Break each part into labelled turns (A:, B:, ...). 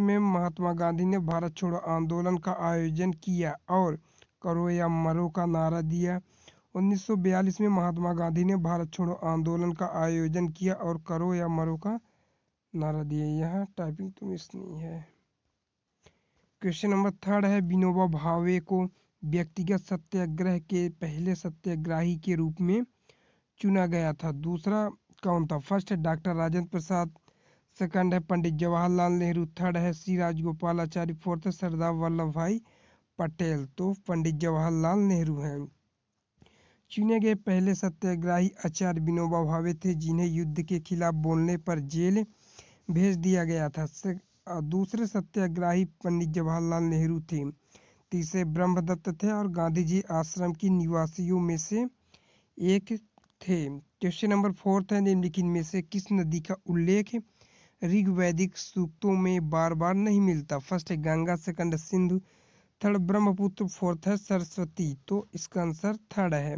A: में महात्मा गांधी ने भारत छोड़ो आंदोलन का आयोजन किया और करो या मरो का नारा दिया। 1942 में महात्मा गांधी ने भारत छोड़ो आंदोलन का आयोजन किया और करो या मरो का नारा दिया। यहाँ टाइपिंग तो मिस नहीं है। क्वेश्चन नंबर 3 है, विनोबा भावे को व्यक्तिगत सत्याग्रह के पहले सत्याग्रही के रूप में चुना गया था। दूसरा कौन था? फर्स्ट है डॉक्टर राजेंद्र प्रसाद, सेकंड है पंडित जवाहरलाल नेहरू, थर्ड है श्री राजगोपालाचारी, फोर्थ है सरदार वल्लभ भाई पटेल। तो पंडित जवाहरलाल नेहरू हैं। चुने गए पहले सत्याग्रही आचार्य विनोबा भावे थे, जिन्हें युद्ध के खिलाफ बोलने पर जेल भेज दिया गया था। दूसरे सत्याग्रही पंडित जवाहरलाल नेहरू थे। तीसरे ब्रह्मदत्त थे और गांधी जी आश्रम की निवासियों में से एक थे। क्वेश्चन नंबर 4 है, निम्नलिखित में से किस नदी का उल्लेख ऋग्वैदिक सूक्तों में बार बार नहीं मिलता? फर्स्ट है Ganga, second Sindhu, third Brahmaputra, fourth है सरस्वती। तो इसका आंसर थर्ड है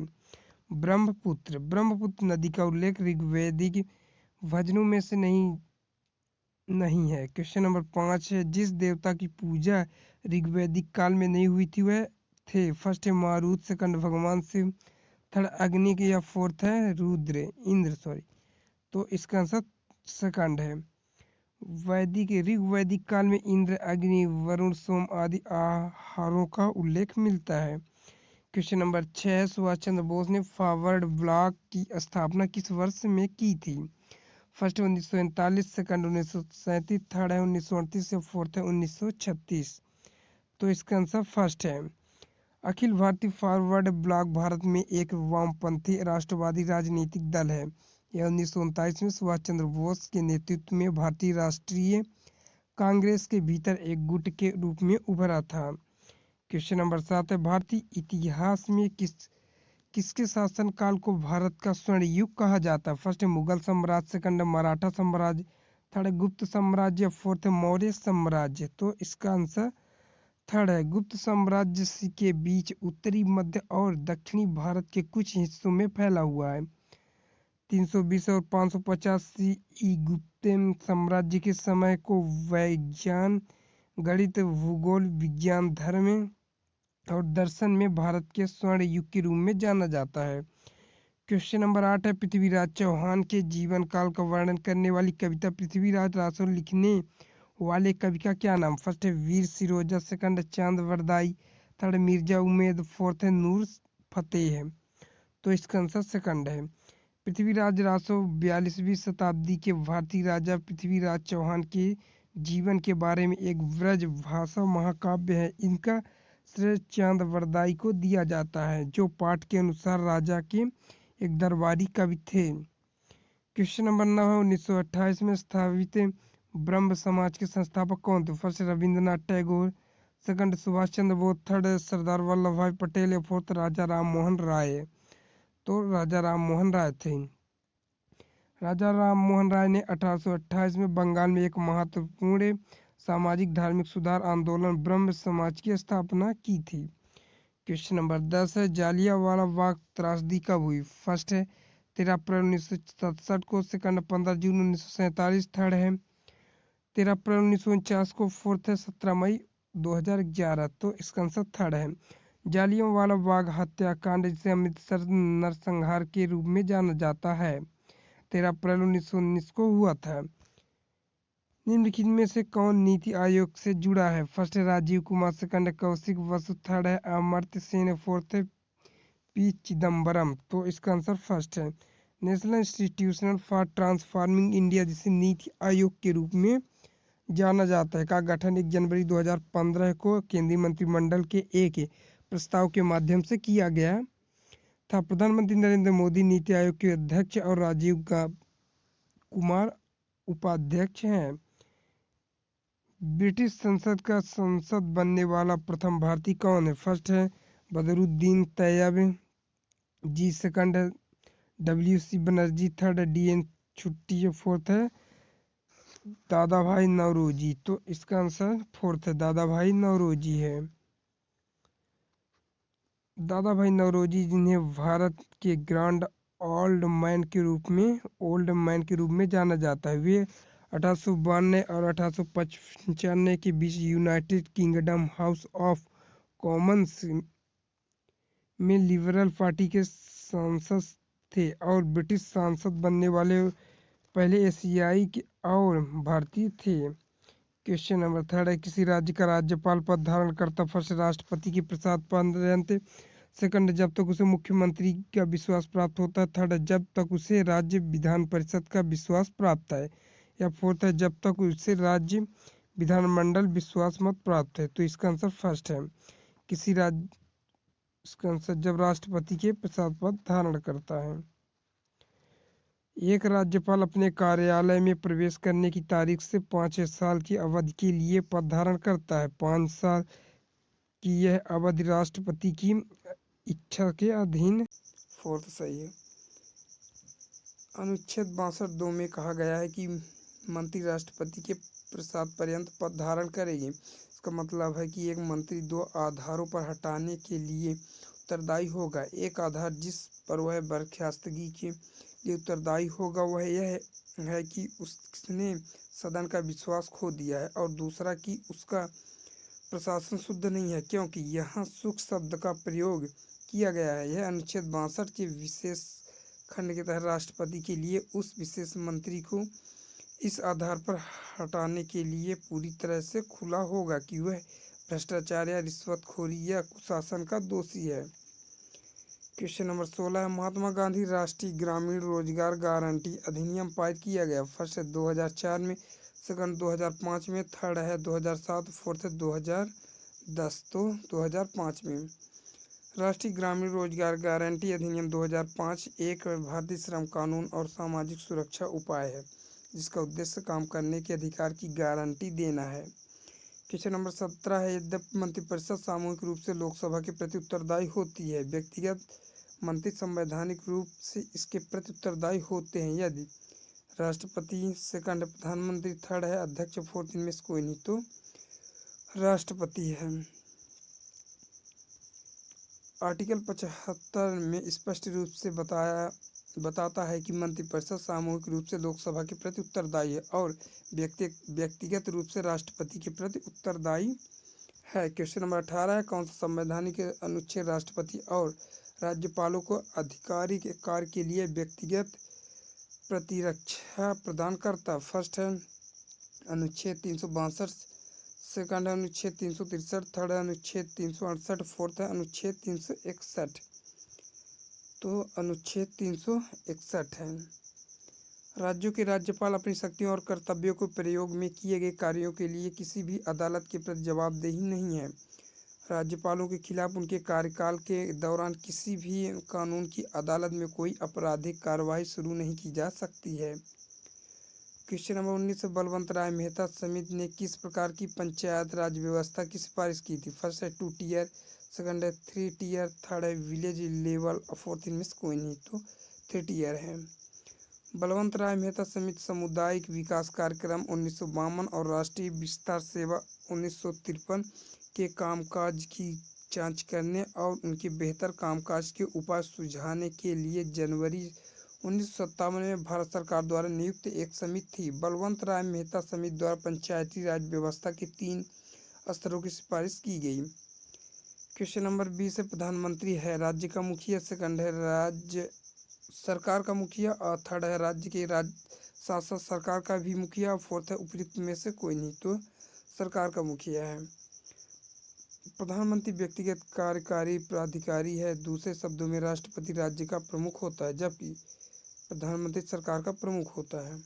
A: ब्रह्मपुत्र। ब्रह्मपुत्र नदी का उल्लेख ऋग्वैदिक भजनों में से नहीं है। क्वेश्चन नंबर 5 है, जिस देवता की पूजा ऋग्वैदिक काल में नहीं हुई थी वह थे? फर्स्ट है मारुत, सेकंड भगवान शिव, थर्ड अग्नि या फोर्थ है इंद्र। तो इसका आंसर सेकंड है। ऋग्वैदिक काल में इंद्र, अग्नि, वरुण, सोम आदि आहारों का उल्लेख मिलता है। क्वेश्चन नंबर 6, सुभाष चंद्र बोस ने फॉरवर्ड ब्लॉक की स्थापना किस वर्ष में की थी? फर्स्ट 1939, सेकंड 1937, थर्ड है 1938 या फोर्थ है 1936। तो इसका आंसर फर्स्ट है। अखिल भारतीय फॉरवर्ड ब्लॉक भारत में एक वामपंथी राष्ट्रवादी राजनीतिक दल है। यह 1939 में सुभाष चंद्र बोस के नेतृत्व में भारतीय राष्ट्रीय कांग्रेस के भीतर एक गुट के रूप में उभरा था। क्वेश्चन नंबर 7 है, भारतीय इतिहास में किसके शासनकाल को भारत का स्वर्ण युग कहा जाता है? फर्स्ट है मुगल साम्राज्य, सेकंड है मराठा साम्राज्य, थर्ड है गुप्त साम्राज्य, फोर्थ है मौर्य साम्राज्य। तो इसका आंसर थर्ड है गुप्त साम्राज्य के बीच उत्तरी, मध्य और दक्षिणी भारत के कुछ हिस्सों में फैला हुआ है। 320 और 550 सी गुप्त साम्राज्य के समय को विज्ञान, गणित, भूगोल, विज्ञान, धर्म और दर्शन में भारत के स्वर्ण युग के रूप में जाना जाता है। क्वेश्चन नंबर 8 है, पृथ्वीराज चौहान के जीवन काल का वर्णन करने वाली कविता पृथ्वीराज रासो लिखने वाले कवि का क्या नाम? फर्स्ट है वीर सिरोजा, सेकंड चांद वरदाई, थर्ड मिर्जा उमेद, फोर्थ है नूर फतेह। तो इसका आंसर सेकंड है। पृथ्वीराज रासो 42वीं शताब्दी के भारतीय राजा पृथ्वीराज चौहान के जीवन के बारे में एक ब्रज भाषा महाकाव्य है। इनका श्रेय चांद वरदाई को दिया जाता है, जो पाठ के अनुसार राजा के एक दरबारी कवि थे। क्वेश्चन नंबर 9 है, 1928 में स्थापित ब्रह्म समाज के संस्थापक कौन थे? First Rabindranath Tagore, second Subhash Chandra Bose, third Sardar Vallabh भाई पटेल या फोर्थ राजा राम मोहन राय। तो राजा राम मोहन राय थे। राजा राम मोहन राय ने 1828 में बंगाल में एक महत्वपूर्ण सामाजिक धार्मिक सुधार आंदोलन ब्रह्म समाज की स्थापना की थी। क्वेश्चन नंबर 10 है, जालियांवाला बाग त्रासदी कब हुई? फर्स्ट है 13 अप्रैल 1967 को, सेकंड 15 जून 1947, थर्ड है 13 अप्रैल 1949 को, फोर्थ है 17 मई 2011। तो इसका आंसर थर्ड है। जालियांवाला बाग हत्याकांड, जिसे अमृतसर नरसंहार के रूप में जाना जाता है, 13 अप्रैल 1919 को हुआ था। निम्नलिखित में से कौन नीति आयोग से जुड़ा है? फर्स्ट है राजीव कुमार, सेकंड है कौशिक बसु, थर्ड है अमर्त्य सेन, फोर्थ है पी चिदम्बरम। तो इसका आंसर फर्स्ट है। National institution for transforming India, जिसे नीति आयोग के रूप में जाना जाता है, का गठन 1 जनवरी 2015 को केंद्रीय मंत्रिमंडल के एक प्रस्ताव के माध्यम से किया गया था। प्रधानमंत्री नरेंद्र मोदी नीति आयोग के अध्यक्ष और राजीव कुमार उपाध्यक्ष हैं। ब्रिटिश संसद का संसद बनने वाला प्रथम भारतीय कौन है? फर्स्ट है बदरुद्दीन तैयब जी, सेकंड है WC बनर्जी, थर्ड है DN छुट्टी, फोर्थ है दादा भाई नौरोजी। तो इसका आंसर फोर्थ है दादा भाई नौरोजी है। दादा भाई नौरोजी, जिन्हें भारत के ओल्ड मैन के रूप में जाना जाता है, वे 1892 और 1895 के बीच United Kingdom House of Commons में लिबरल पार्टी के सांसद थे और ब्रिटिश सांसद बनने वाले पहले एशियाई और भारतीय थे। क्वेश्चन नंबर थर्ड है, किसी राज्य का राज्यपाल पद धारण करता फर्स्ट राष्ट्रपति के प्रसाद पर्यंत, सेकंड जब तक उसे मुख्यमंत्री का विश्वास प्राप्त होता है, थर्ड जब तक उसे राज्य विधान परिषद का विश्वास प्राप्त है, या फोर्थ है जब तक उसे राज्य विधानमंडल विश्वास मत प्राप्त है। तो इसका आंसर फर्स्ट है, किसी राज्य इसका आंसर जब राष्ट्रपति के प्रसाद पद धारण करता है। एक राज्यपाल अपने कार्यालय में प्रवेश करने की तारीख से 5 साल की अवधि के लिए पद धारण करता है। 5 साल की यह अवधि राष्ट्रपति की इच्छा के अधीन फोर्थ सही है। अनुच्छेद 62 में कहा गया है कि मंत्री राष्ट्रपति के प्रसाद पर्यंत पद धारण करेगी। इसका मतलब है कि एक मंत्री दो आधारों पर हटाने के लिए उत्तरदायी होगा। एक आधार जिस पर वह बर्खास्तगी के लिए उत्तरदायी होगा वह यह है कि उसने सदन का विश्वास खो दिया है, और दूसरा कि उसका प्रशासन शुद्ध नहीं है, क्योंकि यहाँ सुख शब्द का प्रयोग किया गया है। यह अनुच्छेद 62 के विशेष खंड के तहत राष्ट्रपति के लिए उस विशेष मंत्री को इस आधार पर हटाने के लिए पूरी तरह से खुला होगा कि वह भ्रष्टाचार या रिश्वतखोरी या कुशासन का दोषी है। क्वेश्चन नंबर 16 है, महात्मा गांधी राष्ट्रीय ग्रामीण रोजगार गारंटी अधिनियम पारित किया गया। फर्स्ट है 2004 में, सेकंड 2005 में, थर्ड है 2007, फोर्थ है 2010। तो 2005 में। राष्ट्रीय ग्रामीण रोजगार गारंटी अधिनियम 2005 एक भारतीय श्रम कानून और सामाजिक सुरक्षा उपाय है जिसका उद्देश्य काम करने के अधिकार की गारंटी देना है। क्वेश्चन नंबर 17 है, यद्यपि मंत्रिपरिषद सामूहिक रूप से लोकसभा के प्रति उत्तरदायी होती है, व्यक्तिगत मंत्री संवैधानिक रूप से इसके प्रति उत्तरदायी होते हैं यदि राष्ट्रपति, सेकंड प्रधानमंत्री, थर्ड है अध्यक्ष, फोर्थ इनमें से कोई नहीं। तो राष्ट्रपति है। आर्टिकल 75 में स्पष्ट रूप से बताता है कि मंत्रिपरिषद सामूहिक रूप से लोकसभा के प्रति उत्तरदायी है और व्यक्तिगत रूप से राष्ट्रपति के प्रति उत्तरदायी है। क्वेश्चन नंबर 18 है, कौन सा संवैधानिक अनुच्छेद राष्ट्रपति और राज्यपालों को आधिकारिक कार्य के लिए व्यक्तिगत प्रतिरक्षा प्रदान करता? फर्स्ट है अनुच्छेद 362, सेकंड है अनुच्छेद 363, थर्ड है अनुच्छेद 368, फोर्थ है अनुच्छेद 361। तो अनुच्छेद 361 है। राज्यों के राज्यपाल अपनी शक्तियों और कर्तव्यों को प्रयोग में किए गए कार्यों के लिए किसी भी अदालत के प्रति जवाबदेही नहीं है। राज्यपालों के खिलाफ उनके कार्यकाल के दौरान किसी भी कानून की अदालत में कोई आपराधिक कार्रवाई शुरू नहीं की जा सकती है। क्वेश्चन नंबर 19 बलवंत राय मेहता समिति ने किस प्रकार की पंचायत राज व्यवस्था की सिफारिश की थी? फर्स्ट है 2 टीयर, सेकंड है 3 टीयर, थर्ड है विलेज लेवल, फोर्थ इनमें से कोई नहीं। तो 3 टीयर है। बलवंत राय मेहता समिति सामुदायिक विकास कार्यक्रम 1952 और राष्ट्रीय विस्तार सेवा 1953 के कामकाज की जांच करने और उनके बेहतर कामकाज के उपाय सुझाने के लिए जनवरी 1957 में भारत सरकार द्वारा नियुक्त एक समिति थी। बलवंत राय मेहता समिति द्वारा पंचायती राज व्यवस्था के 3 स्तरों की सिफारिश की गई। क्वेश्चन नंबर 20 है, प्रधानमंत्री है राज्य का मुखिया, सेकंड है राज्य सरकार का मुखिया, और थर्ड है राज्य के साथ साथ सरकार का भी मुखिया, और फोर्थ है उपयुक्त में से कोई नहीं। तो सरकार का मुखिया है। प्रधानमंत्री व्यक्तिगत कार्यकारी प्राधिकारी है। दूसरे शब्दों में राष्ट्रपति राज्य का प्रमुख होता है जबकि प्रधानमंत्री सरकार का प्रमुख होता है।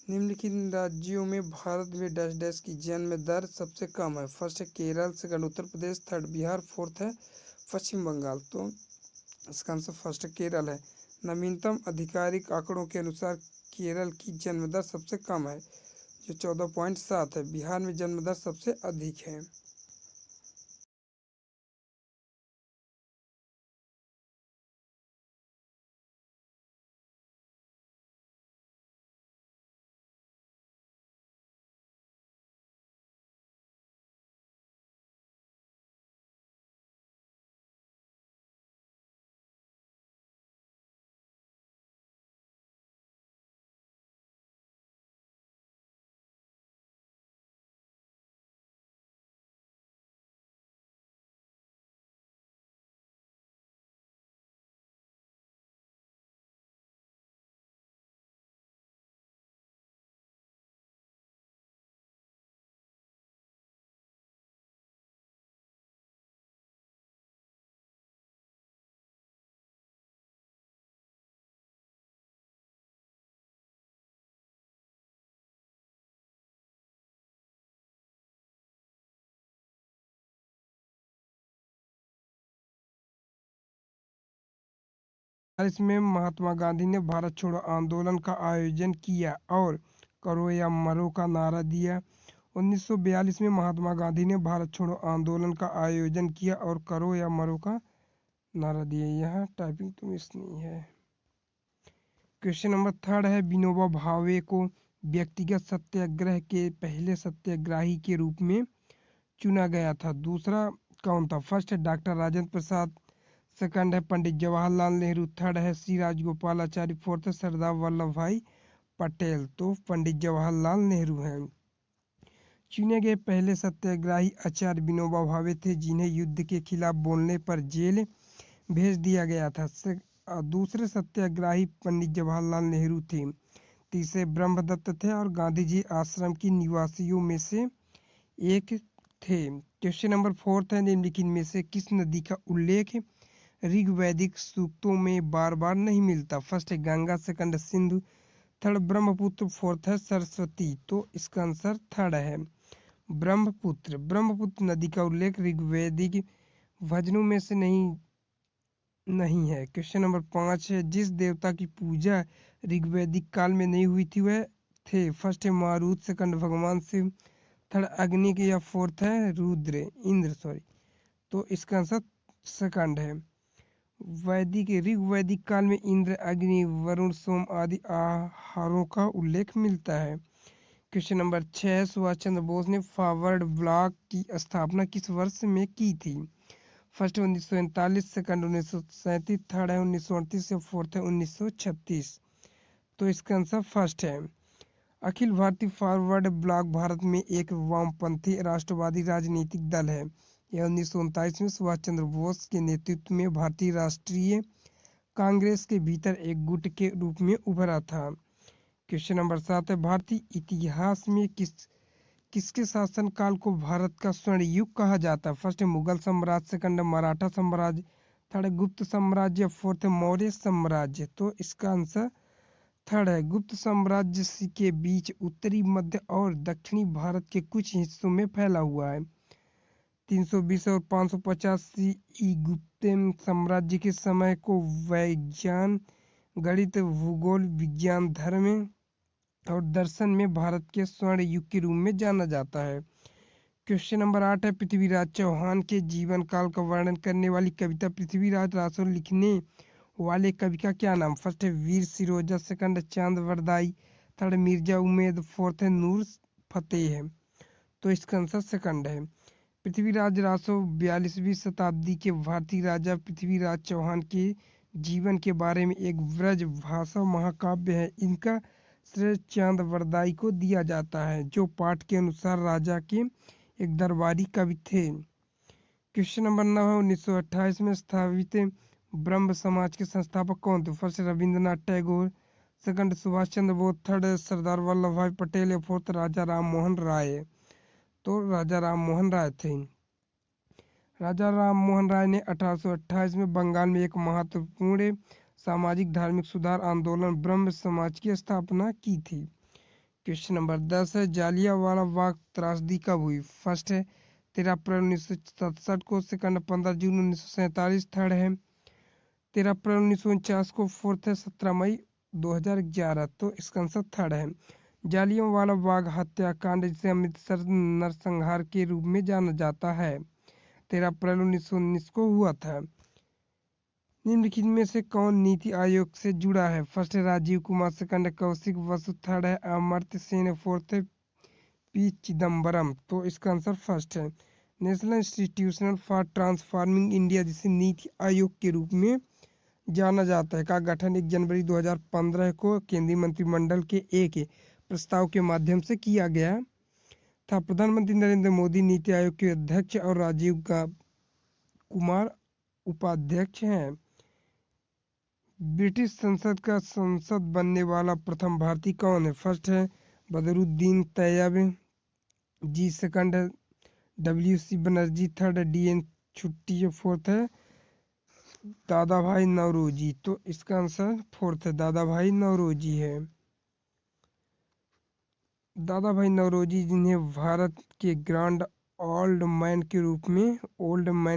A: निम्नलिखित राज्यों में भारत में डैश डैश की जन्म दर सबसे कम है। फर्स्ट है Kerala, second Uttar Pradesh, third Bihar, fourth है पश्चिम बंगाल। तो इसका आंसर फर्स्ट केरल है। नवीनतम आधिकारिक आंकड़ों के अनुसार केरल की जन्म दर सबसे कम है जो 14.7 है। बिहार में जन्म दर सबसे अधिक है। इसमें महात्मा गांधी ने भारत छोड़ो आंदोलन का आयोजन किया और करो या मरो का नारा दिया। 1942 में महात्मा गांधी ने भारत छोड़ो आंदोलन का आयोजन किया और करो या मरो का नारा दिया। यहाँ टाइपिंग तो मिस नहीं है। क्वेश्चन नंबर 3 है, विनोबा भावे को व्यक्तिगत सत्याग्रह के पहले सत्याग्रही के रूप में चुना गया था। दूसरा कौन था? फर्स्ट है डॉक्टर राजेंद्र प्रसाद, सेकंड है पंडित जवाहरलाल नेहरू, थर्ड है श्री राजगोपालाचारी, फोर्थ है सरदार वल्लभ भाई पटेल। तो पंडित जवाहरलाल नेहरू हैं। चुने गए पहले सत्याग्रही आचार्य विनोबा भावे थे, जिन्हें युद्ध के खिलाफ बोलने पर जेल भेज दिया गया था। दूसरे सत्याग्रही पंडित जवाहरलाल नेहरू थे। तीसरे ब्रह्मदत्त थे और गांधी जी आश्रम की निवासियों में से एक थे। क्वेश्चन नंबर 4 है, निम्नलिखित में से किस नदी का उल्लेख ऋग्वैदिक सूक्तों में बार बार नहीं मिलता? फर्स्ट है Ganga, second Sindhu, third Brahmaputra, fourth है सरस्वती। तो इसका आंसर थर्ड है ब्रह्मपुत्र। ब्रह्मपुत्र नदी का उल्लेख ऋग्वैदिक भजनों में से नहीं है। क्वेश्चन नंबर 5 है, जिस देवता की पूजा ऋग्वैदिक काल में नहीं हुई थी वह थे? फर्स्ट है मारुत, सेकंड भगवान शिव, थर्ड अग्नि के, या फोर्थ है इंद्र। तो इसका आंसर सेकंड है। ऋग्वैदिक काल में इंद्र, अग्नि, वरुण, सोम आदि आहारों का उल्लेख मिलता है। क्वेश्चन नंबर 6, सुभाष चंद्र बोस ने फॉरवर्ड ब्लॉक की स्थापना किस वर्ष में की थी? फर्स्ट 1939, सेकंड 1937, थर्ड है 1938 या फोर्थ है 1936। तो इसका आंसर फर्स्ट है। अखिल भारतीय फॉरवर्ड ब्लॉक भारत में एक वामपंथी राष्ट्रवादी राजनीतिक दल है। यह 1939 में सुभाष चंद्र बोस के नेतृत्व में भारतीय राष्ट्रीय कांग्रेस के भीतर एक गुट के रूप में उभरा था। क्वेश्चन नंबर 7 है, भारतीय इतिहास में किसके शासनकाल को भारत का स्वर्ण युग कहा जाता है? फर्स्ट है मुगल साम्राज्य, सेकंड है मराठा साम्राज्य, थर्ड है गुप्त साम्राज्य, फोर्थ है मौर्य साम्राज्य। तो इसका आंसर थर्ड है गुप्त साम्राज्य के बीच उत्तरी, मध्य और दक्षिणी भारत के कुछ हिस्सों में फैला हुआ है। 320 और 550 सी गुप्त साम्राज्य के समय को विज्ञान, गणित, भूगोल विज्ञान, धर्म और दर्शन में भारत के स्वर्ण युग के रूप में जाना जाता है। क्वेश्चन नंबर 8 है, पृथ्वीराज चौहान के जीवन काल का वर्णन करने वाली कविता पृथ्वीराज रासो लिखने वाले कवि का क्या नाम? फर्स्ट है वीर सिरोजा, सेकंड है चांद बरदाई, थर्ड मिर्जा उमेद, फोर्थ है नूर फतेह। तो इसका आंसर सेकंड है। पृथ्वीराज रासो 42वीं शताब्दी के भारतीय राजा पृथ्वीराज चौहान के जीवन के बारे में एक ब्रज भाषा महाकाव्य है। इनका श्रेय चांद बरदाई को दिया जाता है, जो पाठ के अनुसार राजा के एक दरबारी कवि थे। क्वेश्चन नंबर 9 है, 1928 में स्थापित ब्रह्म समाज के संस्थापक कौन थे? First Rabindranath Tagore, second Subhash Chandra Bose, third Sardar Vallabh भाई पटेल या फोर्थ राजा राम मोहन राय। तो राजा राम मोहन राय थे। राजा राम मोहन राय ने 1828 में बंगाल में एक महत्वपूर्ण सामाजिक धार्मिक सुधार आंदोलन ब्रह्म समाज की स्थापना की थी। क्वेश्चन नंबर 10 है, जालियांवाला बाग त्रासदी कब हुई? फर्स्ट है 13 अप्रैल 1967 को, सेकंड 15 जून 1947, थर्ड है 13 अप्रैल 1949 को, फोर्थ है 17 मई 2011। तो इसका आंसर थर्ड है। जालियांवाला बाग हत्याकांड, जिसे अमृतसर नरसंहार के रूप में जाना जाता है, 13 अप्रैल 1919 को हुआ था। निम्नलिखित में से कौन नीति आयोग से जुड़ा है? फर्स्ट है राजीव कुमार, सेकंड है कौशिक बसु, थर्ड है अमर्त्य सेन, फोर्थ है पी चिदम्बरम। तो इसका आंसर फर्स्ट है। National institution for transforming India, जिसे नीति आयोग के रूप में जाना जाता है, का गठन 1 जनवरी 2015 को केंद्रीय मंत्रिमंडल के एक प्रस्ताव के माध्यम से किया गया था। प्रधानमंत्री नरेंद्र मोदी नीति आयोग के अध्यक्ष और राजीव कुमार उपाध्यक्ष हैं। ब्रिटिश संसद का संसद बनने वाला प्रथम भारतीय कौन है? फर्स्ट है बदरुद्दीन तैयब जी, सेकंड है WC बनर्जी, थर्ड है DN छुट्टी, फोर्थ है दादा भाई नौरोजी। तो इसका आंसर फोर्थ है दादा भाई नौरोजी है। दादा भाई नौरोजी, जिन्हें भारत के ओल्ड मैन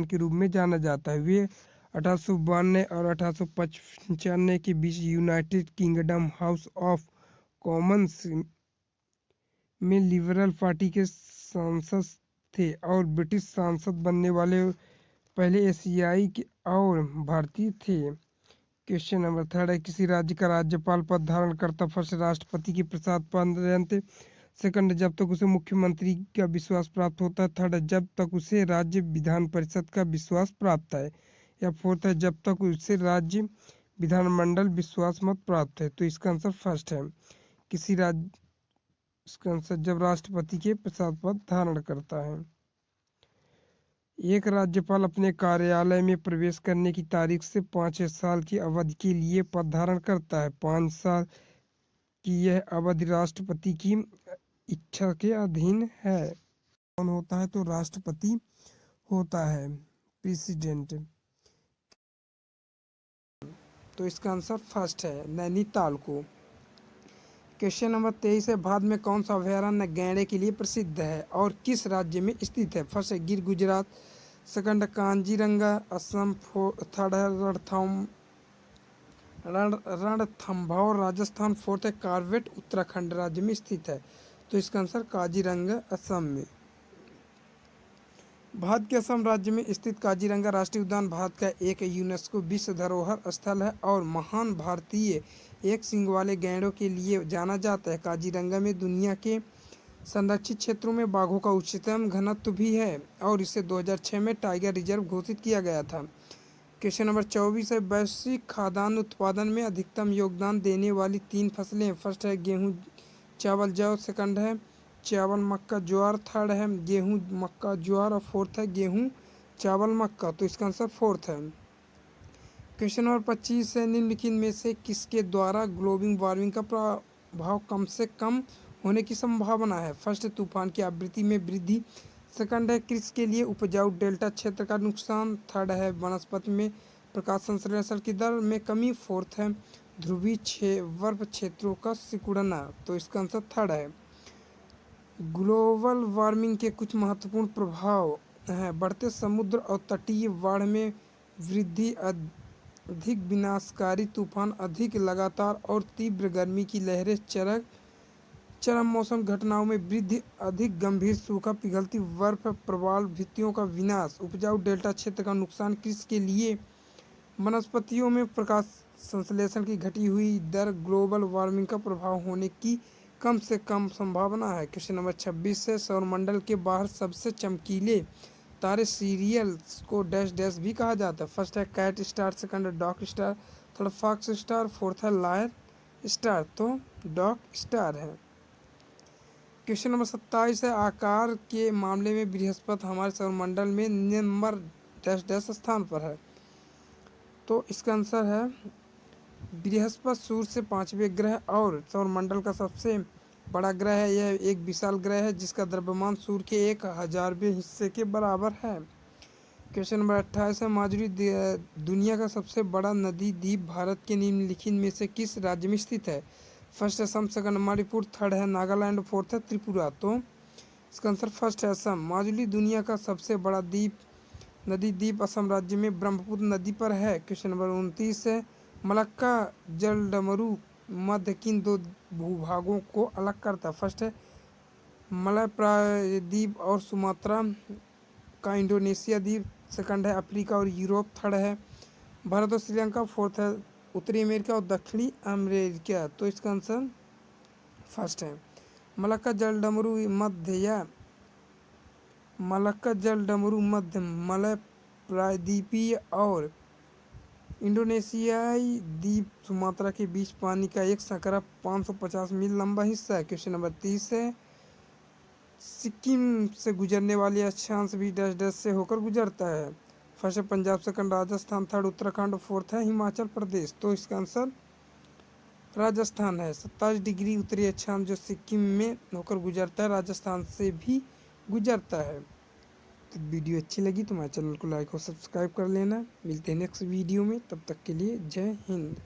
A: के रूप में जाना जाता है, वे 1892 और 1895 के बीच United Kingdom House of Commons में लिबरल पार्टी के सांसद थे और ब्रिटिश सांसद बनने वाले पहले एशियाई और भारतीय थे। क्वेश्चन नंबर 3 है, किसी राज्य का राज्यपाल पद धारण करता फर्स्ट राष्ट्रपति के प्रसाद पर्यंत। सेकंड, जब तक उसे मुख्यमंत्री का विश्वास प्राप्त होता है। थर्ड, जब तक उसे राज्य विधान परिषद का विश्वास प्राप्त है। या फोर्थ है, जब तक उसे राज्य विधानमंडल विश्वास मत प्राप्त है। तो इसका आंसर फर्स्ट है, किसी राज्य इसका आंसर जब राष्ट्रपति के प्रसाद पद धारण करता है। एक राज्यपाल अपने कार्यालय में प्रवेश करने की तारीख से 5 साल की अवधि के लिए पद धारण करता है। 5 साल की यह अवधि राष्ट्रपति की इच्छा के अधीन है। कौन होता है? तो राष्ट्रपति होता है, प्रेसिडेंट। तो इसका आंसर फर्स्ट है, नैनीताल को। क्वेश्चन नंबर 23 है, भारत में कौन सा अभयारण्य गैंडे के लिए प्रसिद्ध है और किस राज्य में स्थित है? फर्स्ट है गिर गुजरात, सेकंड कांजीरंगा असम, थर्ड है रणथंभौर राजस्थान, फोर्थ है कार्बेट उत्तराखंड राज्य में स्थित है। तो इसका आंसर काजीरंगा असम में। भारत के असम राज्य में स्थित काजीरंगा राष्ट्रीय उद्यान भारत का एक यूनेस्को विश्व धरोहर स्थल है और महान भारतीय एक सींग वाले गैंडों के लिए जाना जाता है। काजीरंगा में दुनिया के संरक्षित क्षेत्रों में बाघों का उच्चतम घनत्व भी है और इसे 2006 में टाइगर रिजर्व घोषित किया गया था। क्वेश्चन नंबर 24 है, वैश्विक खाद्यान्न उत्पादन में अधिकतम योगदान देने वाली 3 फसलें। फर्स्ट है गेहूं चावल जौ, सेकंड है चावल मक्का ज्वार, थर्ड है गेहूं मक्का ज्वार और फोर्थ है गेहूं चावल मक्का। तो इसका आंसर फोर्थ है। क्वेश्चन नंबर 25 है, निम्नलिखित में से किसके द्वारा ग्लोबल वार्मिंग का प्रभाव कम से कम होने की संभावना है? फर्स्ट, तूफान की आवृत्ति में वृद्धि, सेकंड है कृषि के लिए उपजाऊ डेल्टा क्षेत्र का नुकसान, थर्ड है वनस्पति में प्रकाश संश्लेषण की दर में कमी, फोर्थ है ध्रुवीय बर्फ क्षेत्रों का सिकुड़ना। तो इसका आंसर थर्ड है। ग्लोबल वार्मिंग के कुछ महत्वपूर्ण प्रभाव हैं, बढ़ते समुद्र और तटीय बाढ़ में वृद्धि, अधिक विनाशकारी तूफान, अधिक लगातार और तीव्र गर्मी की लहरें, चरम मौसम घटनाओं में वृद्धि, अधिक गंभीर सूखा, पिघलती बर्फ, प्रवाल भित्तियों का विनाश, उपजाऊ डेल्टा क्षेत्र का नुकसान, कृषि के लिए वनस्पतियों में प्रकाश संश्लेषण की घटी हुई दर, ग्लोबल वार्मिंग का प्रभाव होने की कम से कम संभावना है। क्वेश्चन नंबर 26 है, सौरमंडल के बाहर सबसे चमकीले तारे सीरियल्स को डैश डैश भी कहा जाता है। फर्स्ट है कैट स्टार, सेकंड है dog star, third fox star, fourth है लायर स्टार। तो डॉग स्टार है। क्वेश्चन नंबर 27 है, आकार के मामले में बृहस्पति हमारे सौरमंडल में नंबर डैश डैश स्थान पर है। तो इसका आंसर है बृहस्पति सूर्य से 5वें ग्रह और सौरमंडल का सबसे बड़ा ग्रह है। यह एक विशाल ग्रह है जिसका द्रव्यमान सूर्य के 1000वें हिस्से के बराबर है। क्वेश्चन नंबर 28 है, माजुली दुनिया का सबसे बड़ा नदी द्वीप भारत के निम्नलिखित में से किस राज्य में स्थित है? फर्स्ट है असम, सेकंड मणिपुर, थर्ड है नागालैंड, फोर्थ है त्रिपुरा। तो इसका आंसर फर्स्ट है असम। माजुली दुनिया का सबसे बड़ा नदी द्वीप असम राज्य में ब्रह्मपुत्र नदी पर है। क्वेश्चन नंबर 29 है, मलक्का जलडमरू मध्य किन 2 भूभागों को अलग करता है? फर्स्ट है मलय प्रायद्वीप और सुमात्रा का इंडोनेशिया द्वीप, सेकंड है अफ्रीका और यूरोप, थर्ड है भारत और श्रीलंका, फोर्थ है उत्तरी अमेरिका और दक्षिणी अमेरिका। तो इसका आंसर फर्स्ट है। मलक्का जलडमरू मध्य मलय प्रायद्वीपीय और इंडोनेशियाई द्वीप सुमात्रा के बीच पानी का एक संकरा 550 मील लंबा हिस्सा है। क्वेश्चन नंबर 30 है, सिक्किम से गुजरने वाली अक्षांश भी डैश डैश से होकर गुजरता है। फर्स्ट है Punjab, second Rajasthan, third Uttarakhand, fourth है हिमाचल प्रदेश। तो इसका आंसर राजस्थान है। 27 डिग्री उत्तरी अक्षांश जो सिक्किम में होकर गुजरता है, राजस्थान से भी गुजरता है। तो वीडियो अच्छी लगी तो हमारे चैनल को लाइक और सब्सक्राइब कर लेना। मिलते हैं नेक्स्ट वीडियो में, तब तक के लिए जय हिंद।